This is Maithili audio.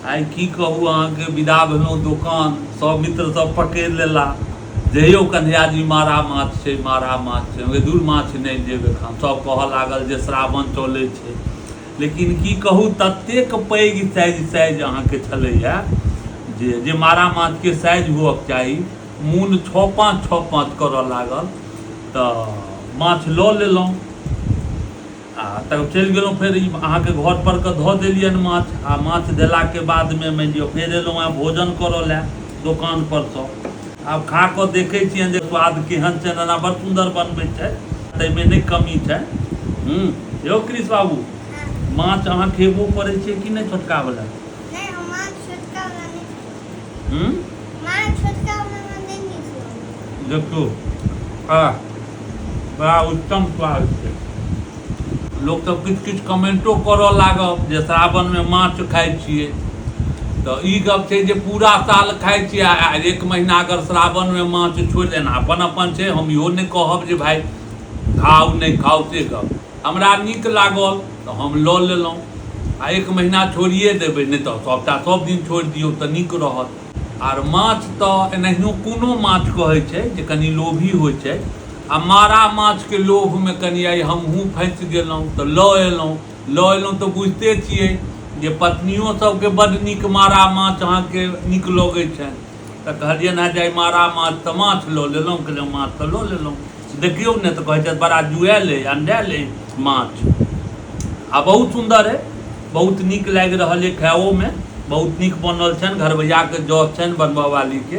आई की कहू अहाँके विदा भेलहुँ दोकान, सब मित्र सब पकड़ि लेला जे यौ कन्हैया जी मारा माछ छै, मारा माछ छै। दूर माछ नहि देब एखन, सब कहऽ लागल जे श्रावण चलै छै। लेकिन की कहू ततेक पैघ साइज अहाँके छलैया जे मारा माछके साइज हुअके चाही, मून 6-5 करऽ लागल। तऽ माछ लऽ लेलहुँ आ तब चलि गेलहुँ फेर अहाँके घर पर के धऽ देलियनि माछ। आ माछ देलाके बादमे मानि लिअ फेर एलहुँ हेँ भोजन करऽ लए दोकान परसँ। आब खा कऽ देखै छियनि जे स्वाद केहन छै, एना बड़ सुन्दर बनबै छै, ताहिमे नहि कमी छै। यौ कृष्ण बाबू, माछ अहाँ खेबो करै छियै कि नहि छोटकावला? देखियौ बड़ा उत्तम स्वाद छै। लोक सब किछु कमेंटो करऽ लागब जे श्रावणमे माछ खाइ छियै। तऽ ई गप छै जे पूरा साल खाइ छियै आ 1 महीना अगर श्रावणमे माछ छोड़ि देना, अपन छै। हम इहो नहि कहब जे भाइ खाउ नहि खाउ, से गप हमरा नीक लागल तऽ हम लऽ लेलहुँ। आ 1 महीना छोड़िए देबै, नहि तऽ सबटा सब दिन छोड़ि दियौ तऽ नीक रहत। आर माछ तऽ एनाहियो कोनो माछ कहै छै जे कनि लोभी होइ छै, आ मारा माछके लोभमे कनि आइ हमहूँ फँसि गेलहुँ तऽ लऽ एलहुँ। तऽ बुझिते छियै जे पत्नियो सबके बड्ड नीक मारा माछ अहाँके नीक लगै छनि। तऽ कहलियनि हेँ जे मारा माछ तऽ माछ लऽ लेलहुँ, कहलहुँ माछ तऽ लऽ लेलहुँ। देखियौ ने तऽ कहै छथि बड़ा जुआएल अइ, अंडाएल अइ माछ। आ बहुत सुन्दर अइ, बहुत नीक लागि रहल अइ खाओमे, बहुत नीक बनल छनि। घरबैयाके जस छनि बनबऽ वालीके।